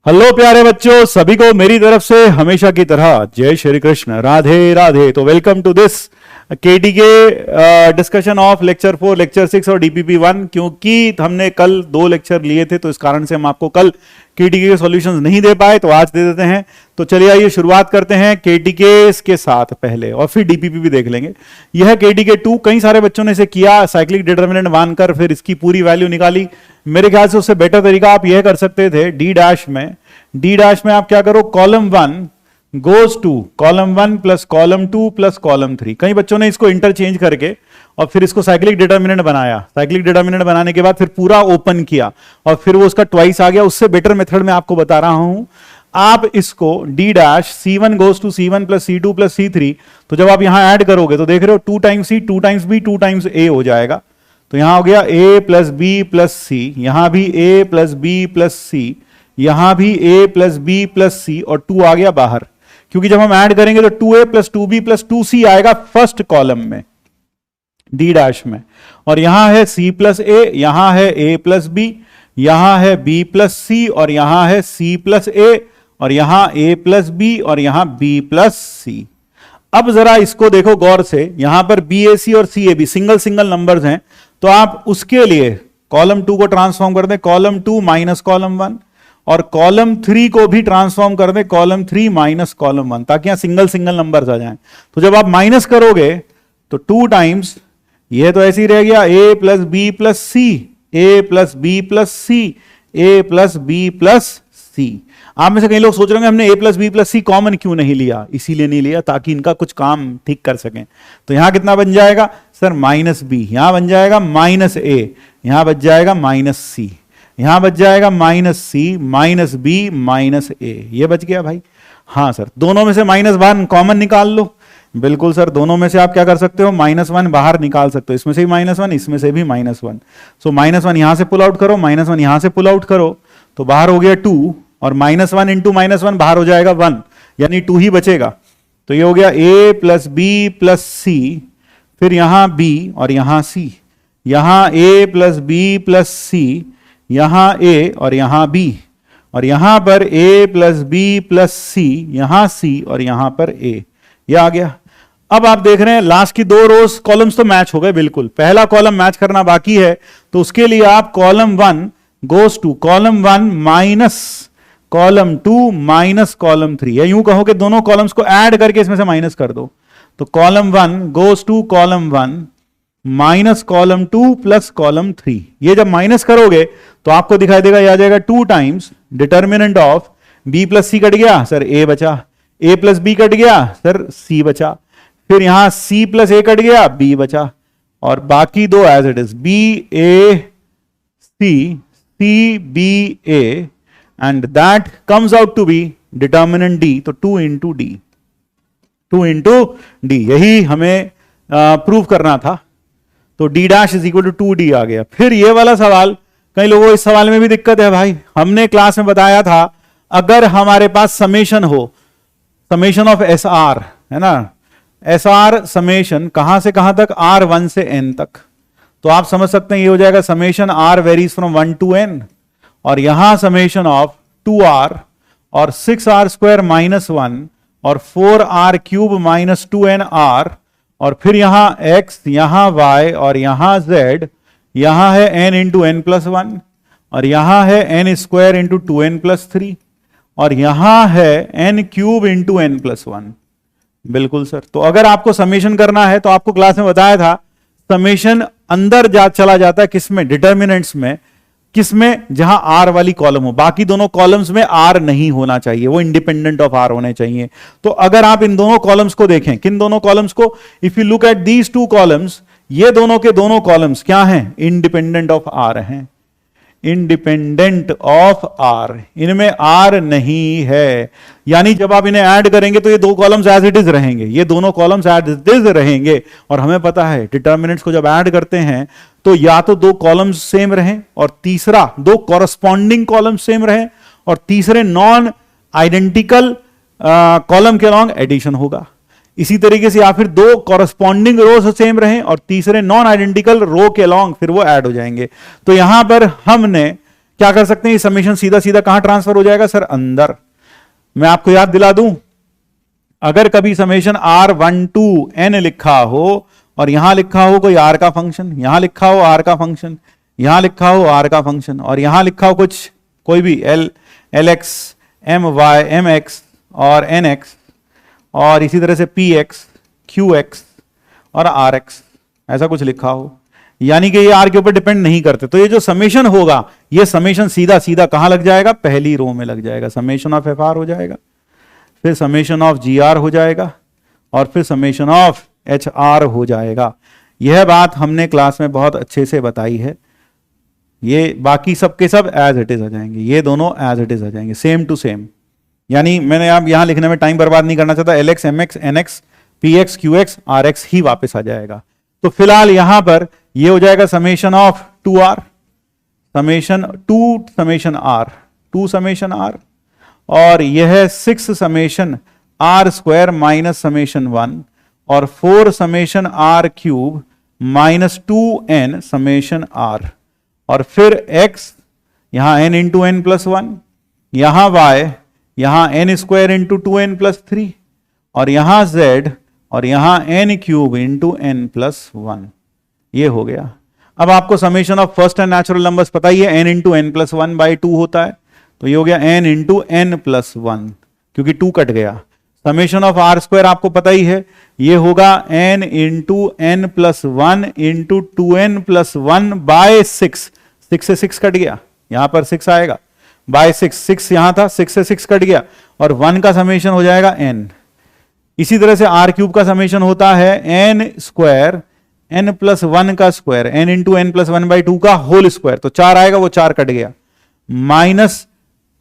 Hello प्यारे बच्चों, सभी को मेरी तरफ से हमेशा की तरह जय श्री कृष्ण, राधे राधे। तो welcome to this KTK discussion of lecture 4, lecture 6 और डीपीपी 1। क्योंकि हमने कल 2 लेक्चर लिए थे तो इस कारण से हम आपको कल केटीके के सॉल्यूशंस नहीं दे पाए, तो आज दे देते हैं। तो चलिए आइए शुरुआत करते हैं केटीके के साथ पहले, और फिर डीपीपी भी देख लेंगे। यह केटीके 2, कई सारे बच्चों ने इसे किया, साइक्लिक डिटर्मिनेंट मानकर फिर इसकी पूरी वैल्यू निकाली। मेरे ख्याल से उससे बेटर तरीका आप यह कर सकते थे, डी डैश में आप क्या करो, column 1 goes to column 1 plus column 2 plus column 3। कई बच्चों ने इसको इंटरचेंज करके और फिर इसको साइक्लिक डिटर्मिनेंट बनाया। साइक्लिक डिटर्मिनेंट बनाने के बाद फिर पूरा ओपन किया और फिर वो उसका ट्वाइस आ गया। उससे बेटर मेथड में आपको बता रहा हूं, आप इसको D dash C1 goes to C1 plus C2 plus C3। तो जब आप यहां ऐड करोगे तो देख रहे हो 2 times C 2 times B 2 times A हो जाएगा। तो यहां हो गया A plus B plus C, यहां भी A plus B plus C, यहां भी A plus B plus C, और 2 आ गया बाहर। क्योंकि जब हम ऐड करेंगे तो 2A plus 2B plus 2C आएगा फर्स्ट कॉलम में डी डैश में, और यहां है C प्लस A, यहां है A प्लस B, यहां है B प्लस C, और यहां है C प्लस A, और यहां A प्लस B, और यहां B प्लस C। अब जरा इसको देखो गौर से, यहां पर BAC और CAB सिंगल सिंगल नंबर्स हैं, तो आप उसके लिए कॉलम 2 को ट्रांसफॉर्म कर दें कॉलम 2 माइनस कॉलम 1, और कॉलम 3 को भी ट्रांसफॉर्म कर दें कॉलम 3 माइनस कॉलम 1, ताकि यहां सिंगल सिंगल नंबर्स आ जाएं। तो जब आप माइनस करोगे तो 2 टाइम्स, ये तो ऐसे ही रह गया A plus B plus C, A plus B plus C, A plus B plus C। आप में से कई लोग सोच रहे होंगे हमने A plus B plus C common क्यों नहीं लिया। इसीलिए नहीं लिया ताकि इनका कुछ काम ठीक कर सकें। तो यहां कितना बन जाएगा सर, माइनस B, यहां बन जाएगा माइनस A, यहां बच जाएगा माइनस C, यहां बच जाएगा minus C minus B minus A। ये बच गया भाई। हाँ सर, दोनों में से -1 कॉमन निकाल लो। बिल्कुल सर, दोनों में से आप क्या कर सकते हो, -1 बाहर निकाल सकते हो। इसमें से भी -1, इसमें से भी -1। सो -1 यहां से पुल आउट करो, -1 यहां से पुल आउट करो, तो बाहर हो गया 2, और -1 इंटू -1 बाहर हो जाएगा 1, यानी 2 ही बचेगा। तो ये हो गया A plus B plus C, फिर यहां B और यहां C, यहां A plus B plus C, यहां A और यहां B, और यहां पर A plus B plus C, यहां C और यहां पर A। ये आ गया। अब आप देख रहे हैं लास्ट की 2 रोज कॉलम्स तो मैच हो गए, बिल्कुल। पहला कॉलम मैच करना बाकी है, तो उसके लिए आप column 1 goes to column 1 minus column 2 minus column 3, या यूं कहो कि दोनों कॉलम्स को ऐड करके इसमें से माइनस कर दो। तो column 1 goes to column 1 minus column 2 plus column 3। ये जब माइनस करोगे तो आपको दिखाई देगा, यह आ जाएगा 2 times determinant of B plus C cut गया सर, A बचा, A प्लस B कट गया सर, C बचा, फिर यहां C प्लस A कट गया, B बचा, और बाकी 2 as it is, B A C C B A, and that comes out to be determinant D। तो 2 into D, 2 into D, यही हमें प्रूव करना था। तो D dash is equal to 2D आ गया। फिर ये वाला सवाल, कई लोगों को इस सवाल में भी दिक्कत है भाई। हमने क्लास में बताया था, अगर हमारे पास समेशन हो, समेशन ऑफ SR है ना, SR समेशन कहां से कहां तक, R1 से N तक, तो आप समझ सकते हैं ये हो जाएगा summation R varies from 1 to N, और यहां समेशन ऑफ 2R और 6R स्क्वायर माइनस 1 और 4R क्यूब माइनस 2NR, और फिर यहां X, यहां Y और यहां Z, यहां है N इंटू N प्लस 1, और यहां है N square into 2N plus 3, और यहां है N cube into N plus 1। बिल्कुल सर। तो अगर आपको समेशन करना है तो आपको क्लास में बताया था, समेशन अंदर चला जाता है किसमें, डिटर्मिनेंट्स में, किसमें, जहां R वाली कॉलम हो। बाकी दोनों कॉलम्स में R नहीं होना चाहिए, वो इंडिपेंडेंट ऑफ R होने चाहिए। तो अगर आप इन दोनों कॉलम्स को देखें, किन दोनों कॉलम्स को, if you look at these 2 columns, ये दोनों के दोनों कॉलम्स क्या हैं, इंडिपेंडेंट ऑफ R हैं, इंडिपेंडेंट ऑफ R, इनमें R नहीं है। यानी जब आप इन्हें ऐड करेंगे तो ये 2 कॉलम्स एज इट इज रहेंगे, ये दोनों कॉलम्स एज इट इज रहेंगे। और हमें पता है डिटर्मिनेंट्स को जब ऐड करते हैं तो या तो 2 कॉलम्स सेम रहें, और तीसरा 2 कॉरस्पॉन्डिंग कॉलम्स सेम रहें, और तीसरे नॉन आइडेंटिकल कॉलम के अलॉन्ग एडिशन होगा। इसी तरीके से या फिर 2 कॉरस्पॉन्डिंग रो सेम रहें और तीसरे नॉन आइडेंटिकल रो के अलॉन्ग फिर वो ऐड हो जाएंगे। तो यहां पर हमने क्या कर सकते हैं, ये समेशन सीधा सीधा कहां ट्रांसफर हो जाएगा सर, अंदर। मैं आपको याद दिला दूं, अगर कभी समेशन R1 to N लिखा हो और यहां लिखा हो कोई R का फंक्शन, यहां लिखा हो R का फंक्शन, यहां लिखा हो R का फंक्शन, और यहां लिखा हो कुछ कोई भी LX, MY, MX और NX, और इसी तरह से PX, QX और RX, ऐसा कुछ लिखा हो, यानी कि ये R के ऊपर डिपेंड नहीं करते, तो ये जो समेशन होगा, ये समेशन सीधा सीधा कहां लग जाएगा, पहली रो में लग जाएगा। समेशन ऑफ FR हो जाएगा, फिर समेशन ऑफ GR हो जाएगा, और फिर समेशन ऑफ HR हो जाएगा। यह बात हमने क्लास में बहुत अच्छे से बताई है। ये बाकी सबके सब एज इट इज आ जाएंगे, ये दोनों एज इट इज आ जाएंगे, सेम टू सेम। यानी मैंने आप यहां लिखने में टाइम बर्बाद नहीं करना चाहता, LX, MX, NX, PX, QX, RX ही वापस आ जाएगा। तो फिलहाल यहां पर ये हो जाएगा summation of 2R, summation 2 summation R, 2 summation R, और यह 6 summation R square minus summation 1, और 4 summation R cube minus 2N summation R, और फिर X यहां N इंटू N प्लस 1, यहां Y यहां N square into 2N plus 3, और यहां Z और यहां N cube into N plus 1। ये हो गया। अब आपको summation of first n natural numbers पता ही है, N into N plus 1 by 2 होता है, तो ये हो गया N इंटू N प्लस 1, क्योंकि 2 कट गया। समेशन ऑफ R स्क्वायर आपको पता ही है, ये होगा N into N plus 1 into 2N plus 1 by 6, 6 से 6 कट गया, यहां पर 6 आएगा, बाय 6, 6 यहां था, 6 से 6 कट गया, और 1 का समेशन हो जाएगा N। इसी तरह से R क्यूब का समेशन होता है N स्क्वायर N प्लस 1 का square, N into N plus 1 by 2 का होल स्क्वायर, तो 4 आएगा, वो 4 कट गया, minus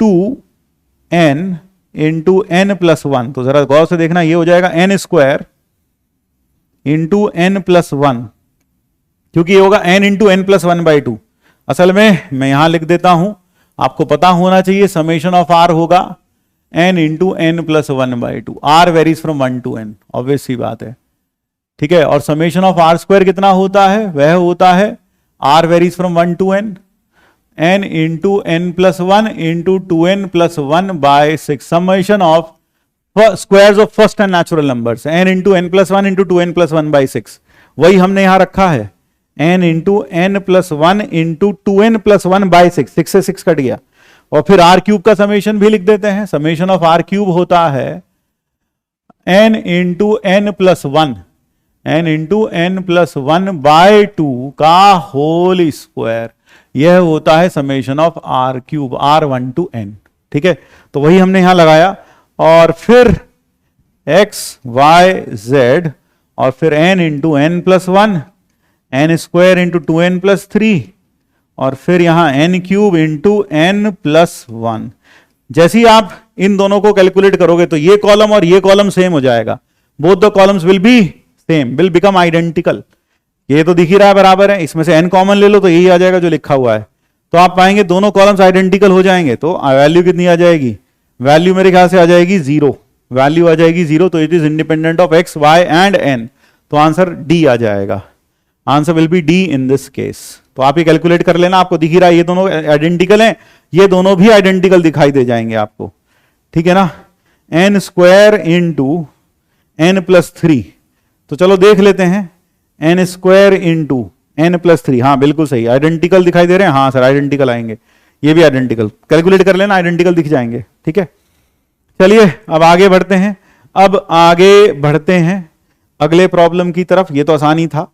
2N into N plus 1, तो जरा गौर से देखना, ये हो जाएगा N square into N plus 1, क्योंकि ये होगा N into N plus 1 by 2। असल में मैं यहां लिख देता हूं, आपको पता होना चाहिए, समेशन ऑफ R होगा N into N plus 1 by 2, R varies from 1 to N, obvious सी बात है, ठीक है। और समेशन ऑफ R स्क्वायर कितना होता है, वह होता है R varies from 1 to N, N into N plus 1 into 2N plus 1 by 6, summation of squares of first n natural numbers, N into N plus 1 into 2N plus 1 by 6, वही हमने यहां रखा है, N into N plus 1 into 2N plus 1 by 6, 6 से 6 cut गया। और फिर R cube का समेशन भी लिख देते हैं, समेशन ऑफ R क्यूब होता है N into N plus 1, N into N plus 1 by 2 का होल स्क्वायर, यह होता है summation of R cube, R1 to N, ठीक है। तो वही हमने यहां लगाया, और फिर X, Y, Z, और फिर N into N plus 1, N square into 2N plus 3, और फिर यहां N cube into N plus 1। जैसे ही आप इन दोनों को कैलकुलेट करोगे तो ये कॉलम और ये कॉलम सेम हो जाएगा, both the columns will be same, will become identical. ये तो दिख ही रहा है बराबर है, इसमें से N कॉमन ले लो तो यही आ जाएगा जो लिखा हुआ है, तो आप पाएंगे दोनों कॉलम्स आइडेंटिकल हो जाएंगे। तो वैल्यू कितनी आ जाएगी, वैल्यू मेरे ख्याल से आ जाएगी 0, वैल्यू आ जाएगी 0, तो it is independent of X, Y and N, तो आंसर D आ जाएगा, answer will be D in this case. तो आप ये कैलकुलेट कर लेना, आपको दिख ही रहा है ये दोनों आइडेंटिकल हैं, ये दोनों भी आइडेंटिकल दिखाई दे जाएंगे आपको, ठीक है ना। N square into N plus 3, तो चलो देख लेते हैं, N square into N plus 3, हाँ बिल्कुल सही, आइडेंटिकल दिखाई दे रहे हैं, हाँ सर आइडेंटिकल आएंगे, ये भी आइडेंटिकल, कैलकुलेट कर लेना, आइडेंटिकल दिख जाएंगे, ठीक है। चलिए अब आगे बढ़ते हैं, अब आगे बढ़ते हैं अगले प्रॉब्लम की तरफ। ये तो आसानी था,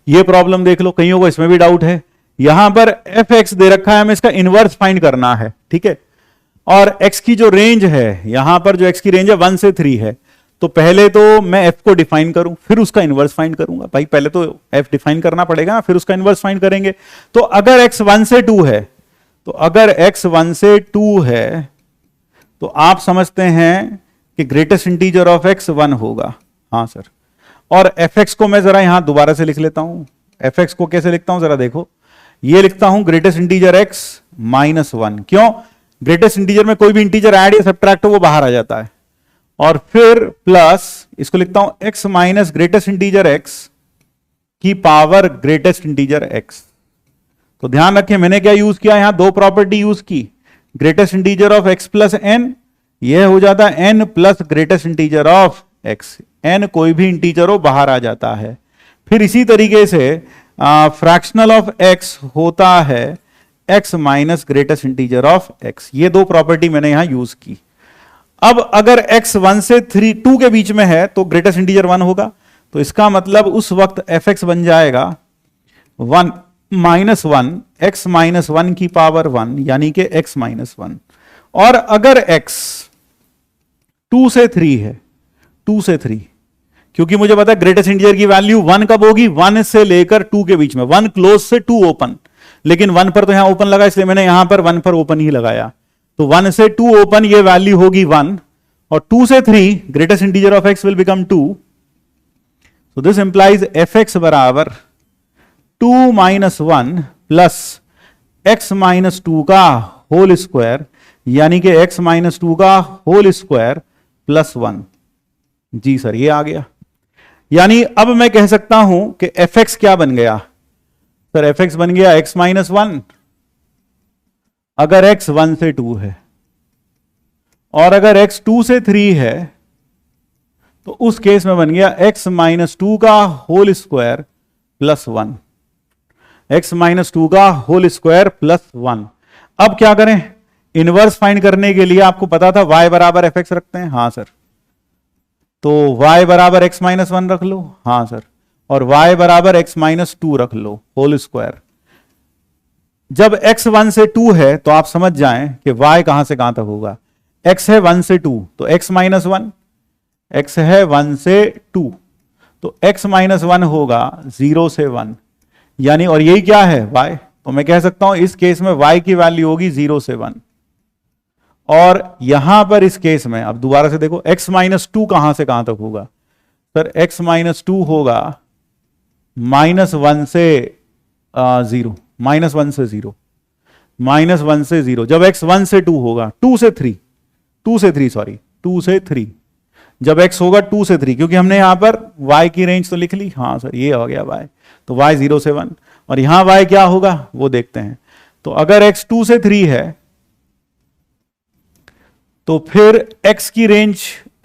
ये प्रॉब्लम देख लो, कईयों को इसमें भी डाउट है। यहां पर fx दे रखा है, हमें इसका इनवर्स फाइंड करना है, ठीक है। और x की जो रेंज है, यहां पर जो x की रेंज है 1 से 3 है, तो पहले तो मैं f को डिफाइन करूं, फिर उसका इनवर्स फाइंड करूंगा। भाई पहले तो f डिफाइन करना पड़ेगा ना, फिर उसका इनवर्स फाइंड करेंगे। तो अगर x 1 से 2 है, तो अगर x 1 से 2 है, तो आप समझते हैं कि ग्रेटेस्ट इंटीजर ऑफ x 1 होगा, हाँ सर। और fx को मैं जरा यहां दोबारा से लिख लेता हूं, fx को कैसे लिखता हूं जरा देखो, ये लिखता हूं ग्रेटेस्ट इंटीजर x माइनस 1, क्यों, ग्रेटेस्ट इंटीजर में कोई भी इंटीजर ऐड या सब्ट्रैक्ट हो वो बाहर आ जाता है, और फिर प्लस इसको लिखता हूं x minus greatest integer x की पावर ग्रेटेस्ट इंटीजर x, तो ध्यान रखें मैंने क्या यूज किया, यहां दो प्रॉपर्टी यूज की, greatest integer of x plus n, यह हो जाता है n plus greatest integer of x, n कोई भी इंटीजर हो बाहर आ जाता है। फिर इसी तरीके से फ्रैक्शनल ऑफ x होता है x minus greatest integer of x, ये दो प्रॉपर्टी मैंने यहां यूज की। अब अगर x 1 से 2 के बीच में है तो ग्रेटेस्ट इंटीजर 1 होगा, तो इसका मतलब उस वक्त fx बन जाएगा 1 माइनस 1 x माइनस 1 की पावर 1 यानी कि x माइनस 1। और अगर x 2 से 3 है, 2 से 3, क्योंकि मुझे पता है ग्रेटेस्ट इंटीजर की वैल्यू 1 कब होगी, 1 से लेकर 2 के बीच में, 1 क्लोज से 2 ओपन, लेकिन 1 पर तो यहां ओपन लगा इसलिए मैंने यहां पर 1 पर ओपन ही लगाया, तो 1 से 2 ओपन ये वैल्यू होगी 1, और 2 से 3 greatest integer of x will become 2, so this implies fx बराबर 2 माइनस 1 प्लस x माइनस 2 का होल स्क्वायर यानी कि x माइनस 2 का होल स्क्वायर प्लस 1। जी सर ये आ गया, यानी अब मैं कह सकता हूं कि fx क्या बन गया सर, fx बन गया x माइनस 1 अगर x 1 से 2 है, और अगर x 2 से 3 है तो उस केस में बन गया x माइनस 2 का whole square plus 1, x minus 2 का होल स्क्वायर प्लस 1। अब क्या करें, इनवर्स फाइंड करने के लिए आपको पता था y बराबर fx रखते हैं, हाँ सर, तो y बराबर x माइनस 1 रख लो, हाँ सर, और y बराबर x माइनस 2 रख लो होल स्क्वायर। जब x 1 से 2 है तो आप समझ जाएं कि y कहां से कहां तक होगा, x है 1 से 2 तो x माइनस 1, x है 1 से 2 तो x माइनस 1 होगा 0 से 1, यानी और यही क्या है y, तो मैं कह सकता हूं इस केस में y की वैल्यू होगी 0 से 1। और यहां पर इस केस में अब दोबारा से देखो x माइनस 2 कहां से कहां तक होगा सर, x माइनस 2 होगा माइनस 1 से 0, माइनस 1 से 0, माइनस 1 से 0। जब x 1 से 2 होगा, 2 से 3, 2 से 3 सॉरी 2 से 3, जब x होगा 2 से 3, क्योंकि हमने यहां पर y की रेंज तो लिख ली, हाँ सर ये हो गया y, तो y 0 से 1, और यहां y क्या होगा वो देखते हैं। तो अगर x 2 से 3 है तो फिर x की रेंज,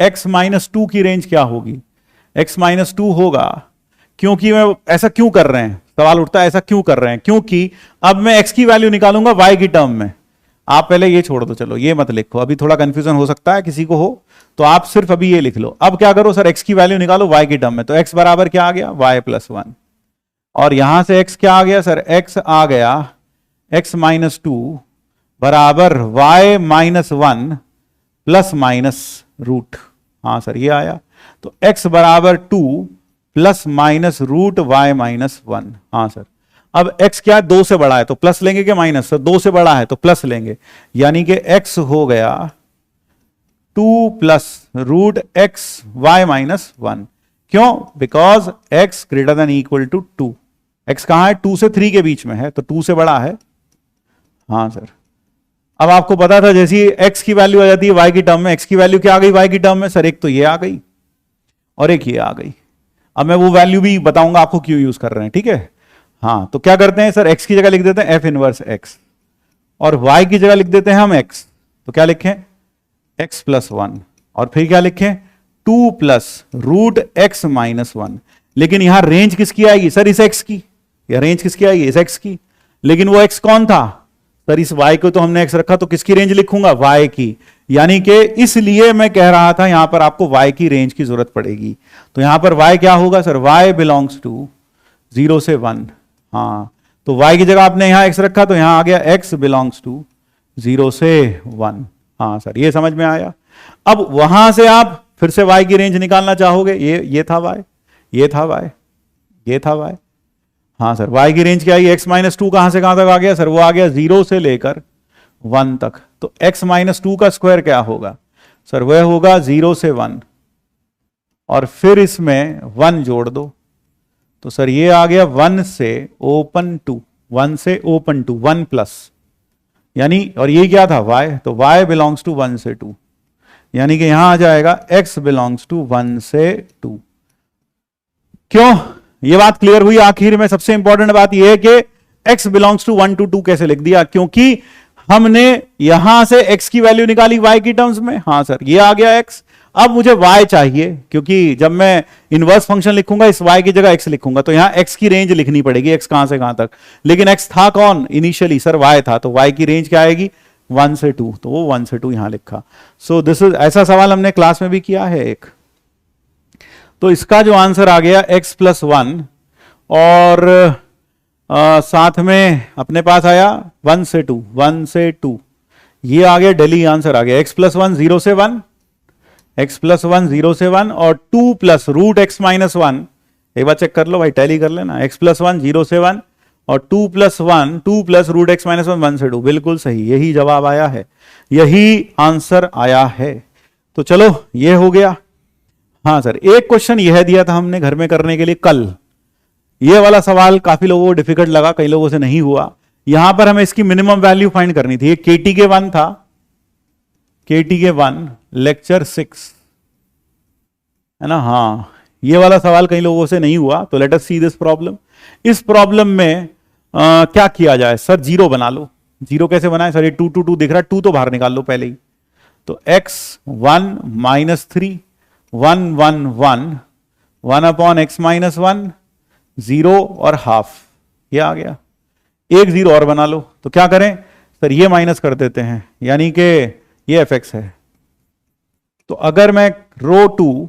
x माइनस 2 की रेंज क्या होगी, x माइनस 2 होगा, क्योंकि मैं ऐसा क्यों कर रहे हैं, सवाल उठता है ऐसा क्यों कर रहे हैं, क्योंकि अब मैं x की वैल्यू निकालूंगा y की टर्म में। आप पहले ये छोड़ दो, चलो ये मत लिखो, अभी थोड़ा कंफ्यूजन हो सकता है किसी को हो, तो आप सिर्फ अभी ये लिख लो। अब क्या करो सर, x की वैल्यू निकालो y की टर्म में, तो x बराबर क्या आ गया y प्लस 1, और यहां से x क्या आ गया सर, x आ गया x माइनस 2 बराबर y minus 1 plus minus root, हाँ सर ये आया, तो x बराबर 2 plus minus root y minus 1, हाँ सर। अब x क्या है, 2 से बड़ा है तो प्लस लेंगे कि माइनस, सर 2 से बड़ा है तो प्लस लेंगे, यानी कि x हो गया 2 plus root x y minus 1, क्यों, because x greater than equal to 2, x कहां है 2 से 3 के बीच में है तो 2 से बड़ा है, हाँ सर। अब आपको पता था जैसी x की वैल्यू आ जाती है y की टर्म में, x की वैल्यू क्या आ गई y की टर्म में सर, एक तो ये आ गई और एक ये आ गई। अब मैं वो वैल्यू भी बताऊंगा आपको क्यों यूज कर रहे हैं, ठीक है। हाँ तो क्या करते हैं सर, x की जगह लिख देते हैं f इनवर्स x, और y की जगह लिख देते हैं हम x, तो क्या लिखें x प्लस 1, और फिर क्या लिखें 2 प्लस रूट x माइनस 1। लेकिन यहां रेंज किसकी आएगी सर, इस x की, या रेंज किसकी आएगी इस x की, लेकिन वो x कौन था सर, इस y को तो हमने x रखा, तो किसकी रेंज लिखूंगा y की, यानी कि इसलिए मैं कह रहा था यहां पर आपको y की रेंज की जरूरत पड़ेगी। तो यहां पर y क्या होगा सर, y बिलोंग्स टू 0 से 1, हाँ तो y की जगह आपने यहां x रखा तो यहां आ गया x बिलोंग्स टू 0 से 1, हाँ सर ये समझ में आया। अब वहां से आप फिर से y की रेंज निकालना चाहोगे, ये था y, ये था y, ये था y, हाँ सर y की रेंज क्या है, x माइनस 2 कहां से कहां तक आ गया सर, वो आ गया 0 से लेकर 1 तक, तो x माइनस 2 का स्क्वायर क्या होगा सर, वह होगा 0 से 1, और फिर इसमें 1 जोड़ दो, तो सर ये आ गया 1 से ओपन टू, 1 से ओपन टू 1 प्लस, यानी और ये क्या था y, तो y बिलोंग्स टू 1 से 2, यानी कि यहां आ जाएगा x बिलोंग्स टू 1 से 2। क्यों, ये बात क्लियर हुई। आखिर में सबसे इंपॉर्टेंट बात यह है कि x बिलोंग्स टू 1 to 2 कैसे लिख दिया? क्योंकि हमने यहां से x की वैल्यू निकाली y की टर्म्स में। हाँ सर, ये आ गया x। अब मुझे y चाहिए, क्योंकि जब मैं इनवर्स फंक्शन लिखूंगा इस y की जगह x लिखूंगा, तो यहां x की रेंज लिखनी पड़ेगी, x कहां से कहां तक। लेकिन x था कौन इनिशियली? सर y था, तो y की रेंज क्या आएगी? 1 से 2, तो वो 1 से 2 यहां लिखा। सो दिस इज, ऐसा सवाल हमने क्लास में भी किया है एक। तो इसका जो आंसर आ गया x + 1, और साथ में अपने पास आया 1 से 2, 1 से 2, ये आ गया दिल्ली आंसर आ गया। x + 1 0 से 1, x + 1 0 से 1, और 2 + √x - 1, एक बार चेक कर लो भाई, टैली कर लेना। x + 1 0 से 1 और 2 + 1, 2 + √x - 1 1 से 2, बिल्कुल सही, यही जवाब आया है, यही आंसर आया है। तो चलो ये हो गया। हाँ सर, एक क्वेश्चन यह दिया था हमने घर में करने के लिए कल, ये वाला सवाल काफी लोगों को डिफिकल्ट लगा, कई लोगों से नहीं हुआ। यहां पर हमें इसकी मिनिमम वैल्यू फाइंड करनी थी। KTK 1 था, KTK 1 लेक्चर 6 है ना। हाँ, ये वाला सवाल कई लोगों से नहीं हुआ, तो let us see this problem. इस प्रॉब्लम में क्या किया जाए? सर जीरो बना लो। जीरो कैसे बनाए सर? ये 2 2 2 दिख रहा है, 2 तो बाहर निकाल लो पहले ही। तो x 1 - 3 1 1 1 1/x - 1 0 और हाफ, ये आ गया। एक जीरो और बना लो, तो क्या करें सर? ये माइनस कर देते हैं, यानी कि ये fx है। तो अगर मैं row 2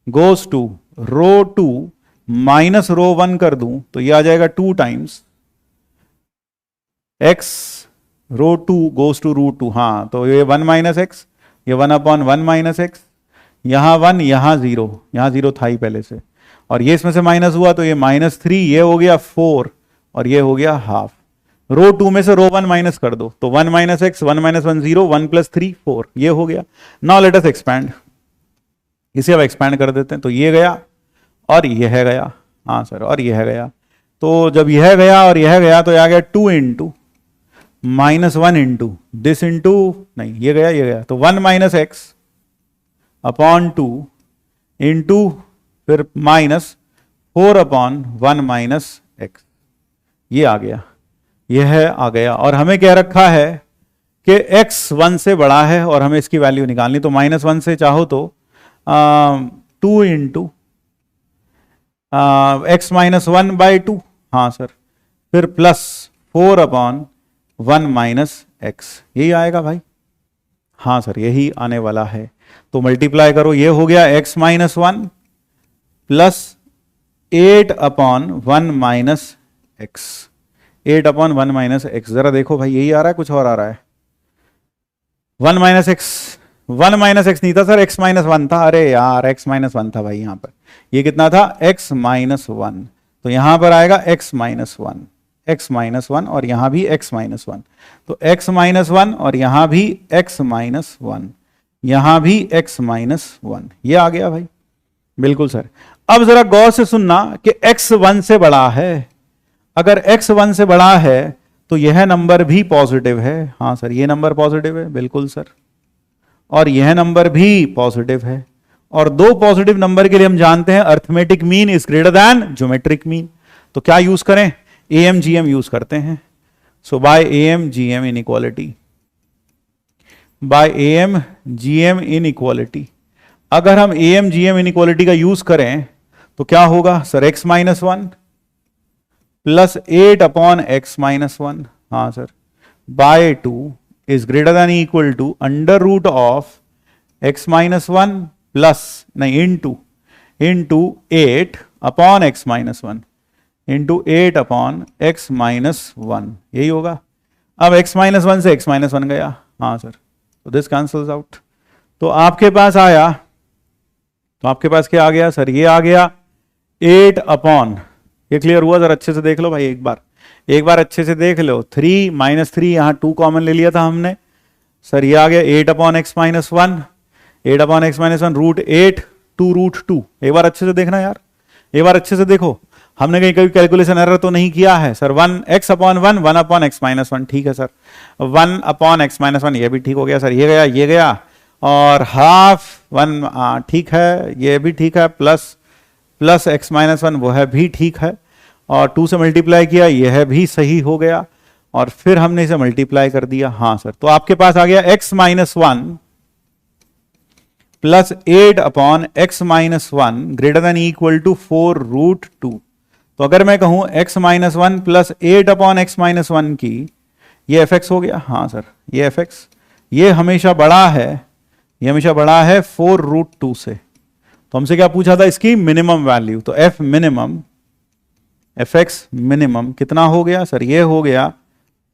goes to row 2 minus row 1 कर दूं, तो ये आ जाएगा 2 times x row 2 goes to √2। हाँ, तो ये 1 - x, ये 1/1 - x, यहां 1 यहां 0, यहां 0 था ही पहले से, और ये इसमें से माइनस हुआ, तो ये -3, ये हो गया 4, और ये हो गया हाफ। रो 2 में से रो 1 माइनस कर दो, तो 1 - x 1 - 1 0, 1 + 3 4, ये हो गया। नाउ लेट अस एक्सपैंड, इसे अब एक्सपैंड कर देते हैं। तो ये गया और यह गया। हाँ सर, और यह गया। तो जब यह गया और यह गया, तो आ गया 2 × -1 × दिस इंटू, नहीं ये गया ये गया, तो 1 - x अपॉन 2 इंटू फिर -4/1 - x, ये आ गया, यह आ गया। और हमें क्या रखा है कि x 1 से बड़ा है और हमें इसकी वैल्यू निकालनी, तो -1 से चाहो तो 2 × x - 1/2, हाँ सर, फिर +4/1 - x, यही आएगा भाई। हाँ सर, यही आने वाला है। तो मल्टीप्लाई करो, ये हो गया x - 1 प्लस 8/1 - x, 8/1 - x। जरा देखो भाई, यही आ रहा है कुछ और आ रहा है? 1 - x, 1 - x नहीं था सर, x - 1 था। अरे यार, x - 1 था भाई यहाँ पर। ये कितना था? x - 1। तो यहां पर आएगा x - 1, x - 1, और यहां भी x - 1। तो x - 1 और यहां भी x - 1, यहां भी x - 1, ये आ गया भाई। बिल्कुल सर। अब जरा गौर से सुनना कि x 1 से बड़ा है। अगर x 1 से बड़ा है तो यह नंबर भी पॉजिटिव है। हाँ सर, ये नंबर पॉजिटिव है, बिल्कुल सर। और यह नंबर भी पॉजिटिव है। और दो पॉजिटिव नंबर के लिए हम जानते हैं arithmetic mean is greater than geometric mean. तो क्या यूज करें? AMGM यूज करते हैं। So by AMGM inequality, by AMGM inequality, अगर हम AMGM इनइक्वालिटी का यूज करें तो क्या होगा सर? x - 1 प्लस 8/x - 1, हाँ sir, by 2 is greater than equal to √ of x - 1 plus नहीं इंटू 8/x - 1 इंटू 8/x - 1, यही होगा। अब x - 1 से x - 1 गया, हाँ सर, तो दिस कैंसल्स आउट। तो आपके पास आया, तो आपके पास क्या आ गया सर? ये आ गया 8/, ये क्लियर हुआ? जरा अच्छे से देख लो भाई, एक बार अच्छे से देख लो। 3 - 3 यहां 2 कॉमन ले लिया था हमने सर, ये आ गया 8/x - 1, 8/x - 1 √8 2 √2। एक बार अच्छे से देखना यार, एक बार अच्छे से देखो, हमने कहीं कभी कैलकुलेशन एरर तो नहीं किया है सर? 1x/1 1/x - 1, ठीक है सर। 1/x - 1, ये भी ठीक हो गया सर, ये गया ये गया, और हाफ 1 ठीक है, ये भी ठीक है, प्लस x - 1 वो है भी ठीक है, और 2 से मल्टीप्लाई किया, यह भी सही हो गया, और फिर हमने इसे मल्टीप्लाई कर दिया। हाँ सर, तो आपके पास आ गया x minus 1 plus 8 upon x minus 1 greater than equal to 4 root 2। तो अगर मैं कहूं x minus 1 plus 8 upon x minus 1 की, ये fx हो गया। हाँ सर, ये fx, ये हमेशा बड़ा है, ये हमेशा बड़ा है 4 रूट 2 से। तो हमसे क्या पूछा था, इसकी मिनिमम वैल्यू। तो f मिनिमम, fx मिनिमम कितना हो गया सर, ये हो गया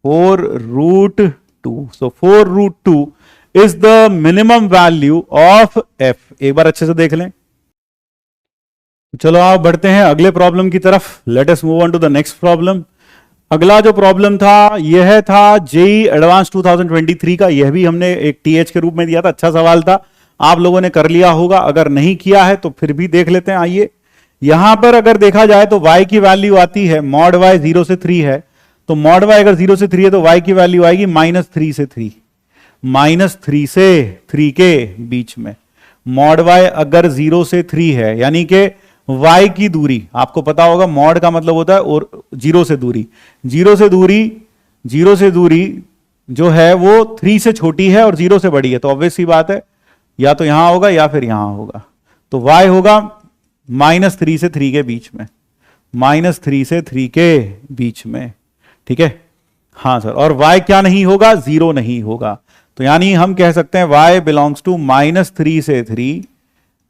4 root 2। So 4 root 2 is the minimum value of f। एक बार अच्छे से देख लें। चलो आप बढ़ते हैं अगले प्रॉब्लम की तरफ। Let us move on to the next problem. अगला जो प्रॉब्लम था यह था जेई एडवांस 2023 का। यह भी हमने एक टीएच के रूप में दिया था। अच्छा सवाल था, आप लोगों ने कर लिया होगा, अगर नहीं किया है तो फिर भी देख लेते हैं। आइए, यहां पर अगर देखा जाए तो y की वैल्यू आती है मॉड y 0 से 3 है, तो मॉड y अगर 0 से 3 है तो y की वैल्यू आएगी -3 से 3, -3 से 3 के बीच में। मॉड y अगर 0 से 3 है, यानी कि y की दूरी, आपको पता होगा मॉड का मतलब होता है और 0 से दूरी, 0 से दूरी जो है वो 3 से छोटी है और 0 से बड़ी है। तो ऑब्वियस सी बात है, या तो यहां होगा या फिर यहां होगा। तो y होगा -3 से 3 के बीच में, -3 से 3 के बीच में, ठीक है। हाँ सर, और y क्या नहीं होगा, 0 नहीं होगा। तो यानी हम कह सकते हैं y बिलोंग्स टू -3 से 3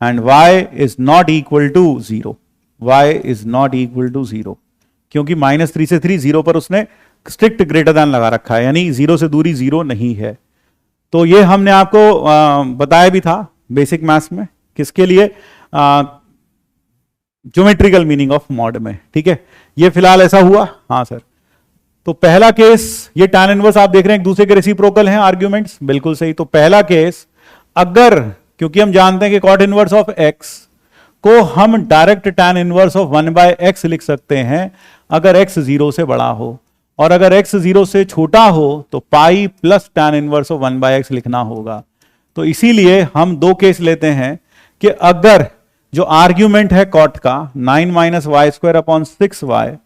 and y is not equal to 0। y is not equal to 0 क्योंकि -3 से 3 0 पर उसने स्ट्रिक्ट ग्रेटर देन लगा रखा है, यानी 0 से दूरी 0 नहीं है। तो ये हमने आपको बताया भी था बेसिक मैथ्स में, किसके लिए, ज्योमेट्रिकल मीनिंग ऑफ मॉड में, ठीक है। ये फिलहाल ऐसा हुआ। हाँ सर, तो पहला केस, ये tan इनवर्स आप देख रहे हैं एक दूसरे के रेसिप्रोकल हैं आर्ग्यूमेंट्स, बिल्कुल सही। तो पहला केस, अगर, क्योंकि हम जानते हैं कि cot इनवर्स ऑफ x को हम direct tan inverse of 1/x लिख सकते हैं अगर x 0 से बड़ा हो, और अगर x 0 से छोटा हो तो पाई plus tan inverse of 1/x लिखना होगा। तो इसीलिए हम दो केस लेते हैं कि अगर जो आर्ग्यूमेंट है cot का 9 - y² अपॉन 6y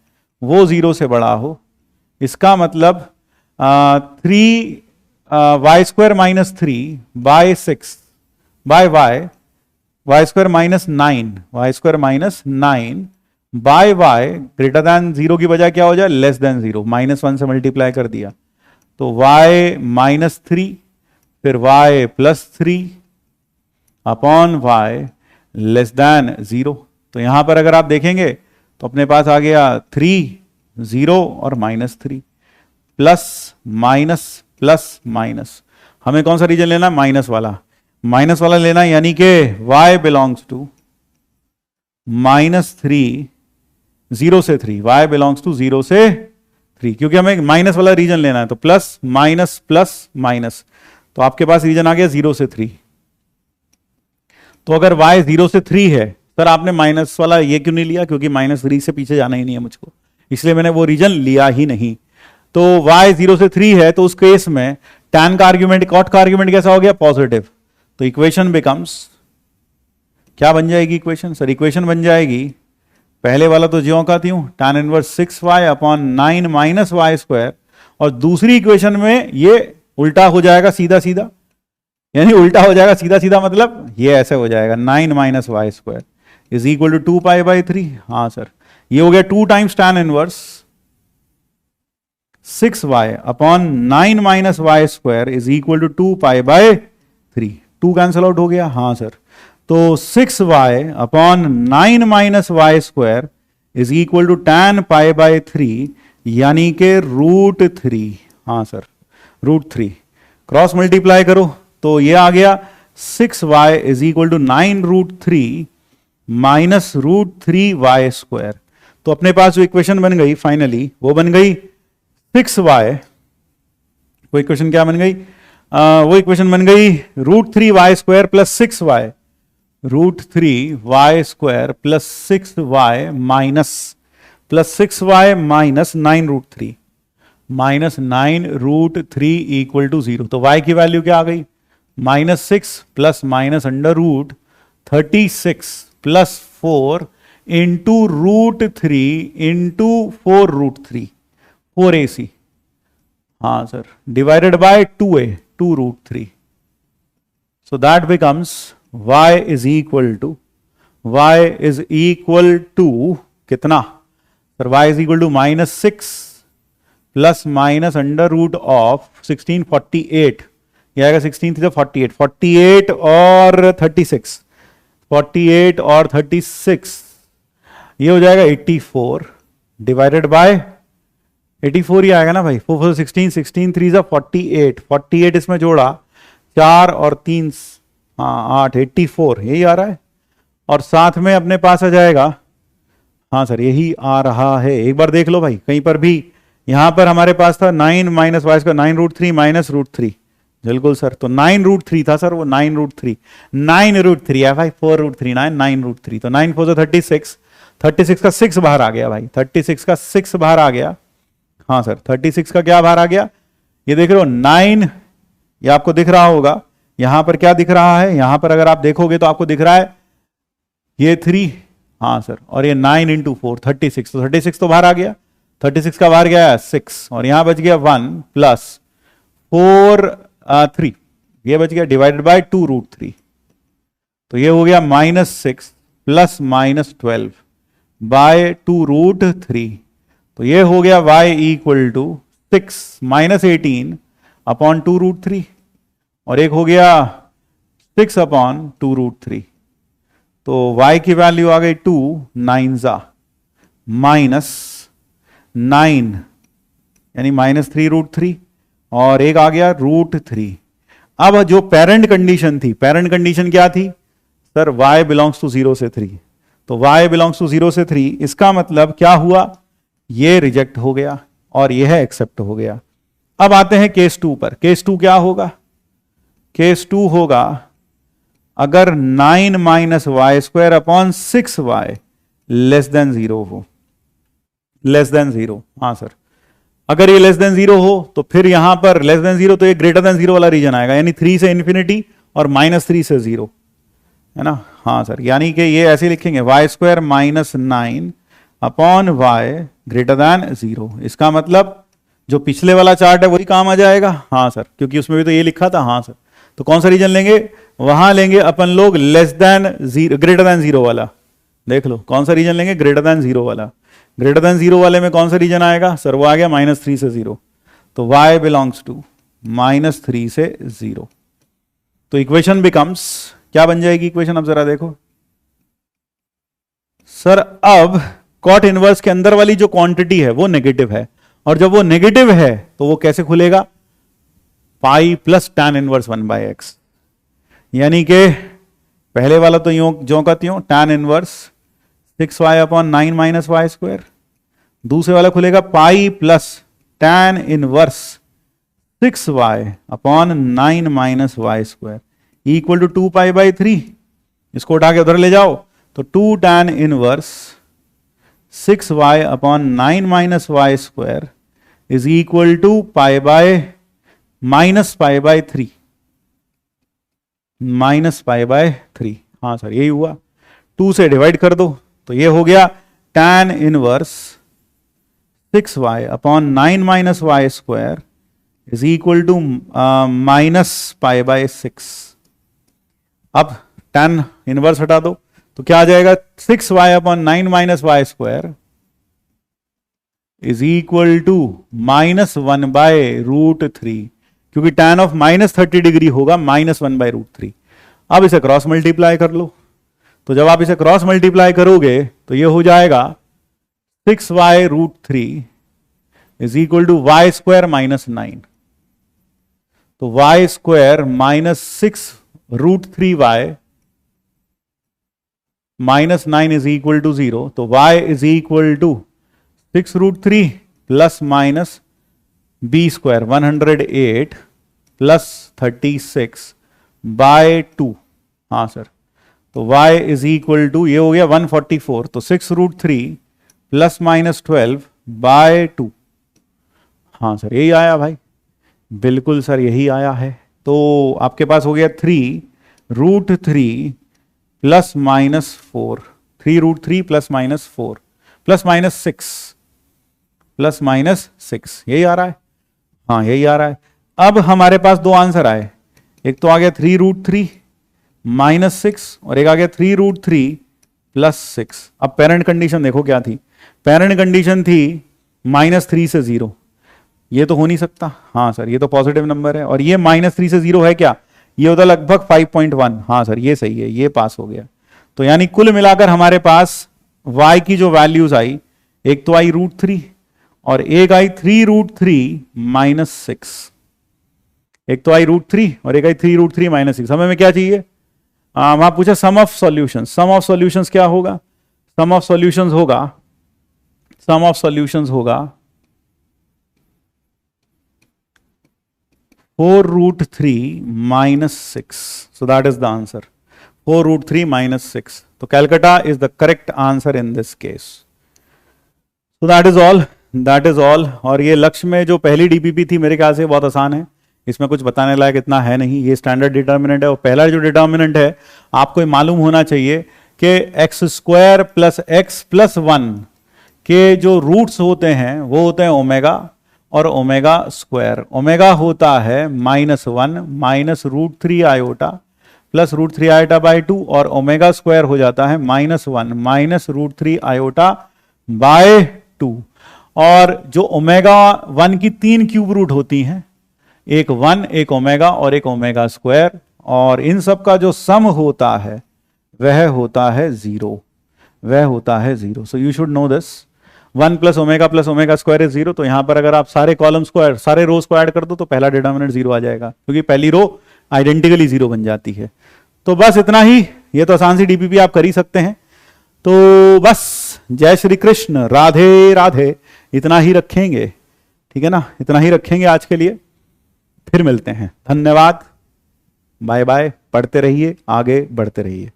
वो 0 से बड़ा हो, इसका मतलब 3y² - 3 by 6 by y² - 9 by y greater than 0 की बजाय क्या हो जाए, लेस देन 0, -1 से मल्टीप्लाई कर दिया तो y -3 फिर y +3 upon y less than 0। तो यहां पर अगर आप देखेंगे तो अपने पास आ गया 3 0 और -3 प्लस माइनस प्लस माइनस। हमें कौन सा रीजन लेना है, माइनस वाला लेना है, यानी कि y बिलोंग्स टू -3 0 से 3, y बिलोंग्स टू 0 से 3, क्योंकि हमें माइनस वाला रीजन लेना है। तो प्लस माइनस प्लस माइनस, तो आपके पास रीजन आ गया 0 से 3। तो अगर y 0 से 3 है, सर आपने माइनस वाला ये क्यों नहीं लिया, क्योंकि -3 से पीछे जाना ही नहीं है मुझको, इसलिए मैंने वो रीजन लिया ही नहीं। तो y 0 से 3 है, तो उस केस में tan का आर्ग्यूमेंट, cot का आर्ग्यूमेंट कैसा हो गया, पॉजिटिव। तो इक्वेशन बिकम्स, क्या बन जाएगी इक्वेशन, सर इक्वेशन बन जाएगी, पहले वाला तो ज्यों का त्यों tan inverse 6y upon 9 - y², और दूसरी इक्वेशन में ये उल्टा हो जाएगा सीधा सीधा, यानी उल्टा हो जाएगा सीधा सीधा, मतलब ये ऐसे हो जाएगा 9 - y² इज इक्वल टू 2π/3। हाँ सर, ये हो गया 2 times tan inverse 6y upon 9 - y² is equal to 2π/3। 2 cancel out हो गया। हाँ सर, तो 6y upon 9 - y² is equal to tan π/3, यानी के √3। हाँ सर, √3 क्रॉस मल्टीप्लाई करो तो ये आ गया 6y is equal to 9√3 minus √3y²। तो अपने पास जो इक्वेशन बन गई फाइनली, वो बन गई 6y, वो इक्वेशन क्या बन गई, वो इक्वेशन बन गई √3y² plus 6y, √3y² plus 6y minus plus 6y minus 9√3 minus 9√3 equal to 0। तो y की वैल्यू क्या आ गई, -6 plus minus √36 plus 4 into √3 into 4√3 4ac, हाँ sir, divided by 2a 2√3. So that becomes y is equal to कितना sir? y is equal to -6 plus minus under root of 16 48, ये आएगा 16 थी तो 48 48 और 36 48 और 36, ये हो जाएगा 84 डिवाइडेड बाय 84 ही आएगा ना भाई. 4 4 16 16 3 जा 48 48 इसमें जोड़ा 4 और 3 हाँ 8 84 यही आ रहा है. और साथ में अपने पास आ जाएगा, हाँ सर यही आ रहा है. एक बार देख लो भाई, कहीं पर भी यहां पर हमारे पास था 9 माइनस वाई स्क्वायर 9√3 माइनस √3. बिल्कुल सर, तो 9√3 था सर, वो 9√3 9√3 है भाई, 4√3 9√3. तो 9 4 36 36 का 6 बाहर आ गया भाई, 36 का 6 बाहर आ गया. हाँ सर 36 का क्या बाहर आ गया? ये देख रहे हो 9, ये आपको दिख रहा होगा. यहां पर क्या दिख रहा है? यहां पर अगर आप देखोगे तो आपको दिख रहा है ये 3, हाँ सर, और ये 9 इंटू 4 36, तो 36 तो बाहर आ गया. 36 का बाहर गया 6 और यहां बच गया 1 प्लस 4 3, ये बच गया डिवाइडेड बाय 2√3. तो ये हो गया -6 प्लस -12 बाय 2√3. तो ये हो गया y इक्वल टू 6 -18 अपॉन 2√3 और एक हो गया 6 अपॉन 2√3. तो y की वैल्यू आ गई 2 9 -9 यानी -3√3 और एक आ गया √3. अब जो पेरेंट कंडीशन थी, पेरेंट कंडीशन क्या थी सर? y बिलोंग्स टू 0 से 3. तो y बिलोंग्स टू 0 से 3, इसका मतलब क्या हुआ? ये रिजेक्ट हो गया और यह एक्सेप्ट हो गया. अब आते हैं केस 2 पर. केस 2 क्या होगा? केस 2 होगा अगर 9 minus y square upon 6y less than 0 हो. लेस देन 0, हाँ सर, अगर ये लेस देन 0 हो तो फिर यहां पर लेस देन 0 तो ये ग्रेटर देन 0 वाला रीजन आएगा, यानी 3 से इंफिनिटी और -3 से 0, है ना. हाँ सर, यानी कि ये ऐसे लिखेंगे y square -9 upon y greater than 0. इसका मतलब जो पिछले वाला चार्ट है वही काम आ जाएगा. हाँ सर, क्योंकि उसमें भी तो ये लिखा था. हाँ सर, तो कौन सा रीजन लेंगे? वहां लेंगे अपन लोग लेस देन 0 ग्रेटर देन 0 वाला. देख लो कौन सा रीजन लेंगे? ग्रेटर देन 0 वाला. ग्रेटर देन 0 वाले में कौन सा रीजन आएगा सर? वो आ गया -3 से 0. तो y बिलोंग्स टू -3 से 0. तो इक्वेशन बिकम्स, क्या बन जाएगी इक्वेशन? अब जरा देखो सर. अब कॉट इनवर्स के अंदर वाली जो क्वांटिटी है वो नेगेटिव है, और जब वो नेगेटिव है तो वो कैसे खुलेगा? Pi plus tan inverse 1/x, यानी कि पहले वाला तो यूं ज्यों का त्यों tan inverse 6y upon 9 minus y square. दूसरे वाला खुलेगा pi plus tan inverse 6y upon 9 minus y square equal to 2π/3. इसको उठा के उधर ले जाओ तो 2 tan inverse 6y upon 9 minus y square is equal to -π/3 -π/3. हाँ सर, यही हुआ. 2 से डिवाइड कर दो तो ये हो गया tan inverse 6y upon 9 minus y square is equal to -π/6. अब tan इनवर्स हटा दो तो क्या आ जाएगा? 6y upon 9 minus y square is equal to -1/√3, क्योंकि tan ऑफ -30 डिग्री होगा -1/√3. अब इसे क्रॉस मल्टीप्लाई कर लो. तो जब आप इसे क्रॉस मल्टीप्लाई करोगे तो ये हो जाएगा 6y√3 is equal to y square -9. तो y square -6√3y -9 is equal to 0. तो y is equal to 6√3 plus minus b square 108 plus 36/2. हाँ सर, तो y इज इक्वल टू, ये हो गया 144. तो 6√3 प्लस -12/2. हाँ सर, यही आया भाई. बिल्कुल सर, यही आया है. तो आपके पास हो गया 3√3 प्लस -4. 3√3 +-4 +-6 यही आ रहा है, हाँ यही आ रहा है। अब हमारे पास दो आंसर आए, एक तो आ गया 3√3 -6 और एक आ गया 3√3 +6। अब पेरेंट कंडीशन देखो क्या थी, पेरेंट कंडीशन थी -3 से 0, ये तो हो नहीं सकता, हाँ सर ये तो पॉजिटिव नंबर है, और ये -3 से 0 है क्या, ये होता लगभग 5.1, हाँ सर ये सही है, ये पास हो गया। तो यानी कुल मिलाकर हमारे पास y की जो वैल्यूज आई, एक तो आई √3 और एक आई 3√3 -6, एक तो आई √3 और एक आई 3√3 -6। हमें क्या चाहिए, वहां पूछा sum of solutions, sum of solutions क्या होगा, सम ऑफ सॉल्यूशंस होगा 4√3 -6, so that is the answer, 4√3 -6। तो Calcutta is the correct answer in this case. So that is all। और ये लक्ष्य में जो पहली डीपीपी थी मेरे ख्याल से बहुत आसान है, इसमें कुछ बताने लायक इतना है नहीं, ये स्टैंडर्ड डिटर्मिनेंट है। और पहला जो डिटर्मिनेंट है आपको मालूम होना चाहिए कि x² + x + 1 के जो रूट्स होते हैं वो होते हैं ओमेगा और ओमेगा²। ओमेगा होता है -1 -√3 आयोटा प्लस √3 आयोटा बाई 2, और ओमेगा² हो जाता है -1 -√3 आयोटा बाय 2। और जो ओमेगा 1 की 3 क्यूब रूट होती हैं, एक 1 एक ओमेगा और एक ओमेगा², और इन सब का जो सम होता है वह होता है 0, वह होता है 0। So you should know this, 1 + omega + omega is 0। तो यहां पर अगर आप सारे कॉलम्स को, सारे रोज को ऐड कर दो तो पहला डिटर्मिनेंट 0 आ जाएगा, क्योंकि पहली रो आइडेंटिकली 0 बन जाती है। तो बस इतना ही, ये तो आसान सी डीपीपी आप कर ही सकते हैं। तो बस जय श्री कृष्ण, राधे राधे, इतना ही रखेंगे, ठीक है ना, इतना ही रखेंगे आज के लिए, फिर मिलते हैं। धन्यवाद, बाय बाय, पढ़ते रहिए, आगे बढ़ते रहिए।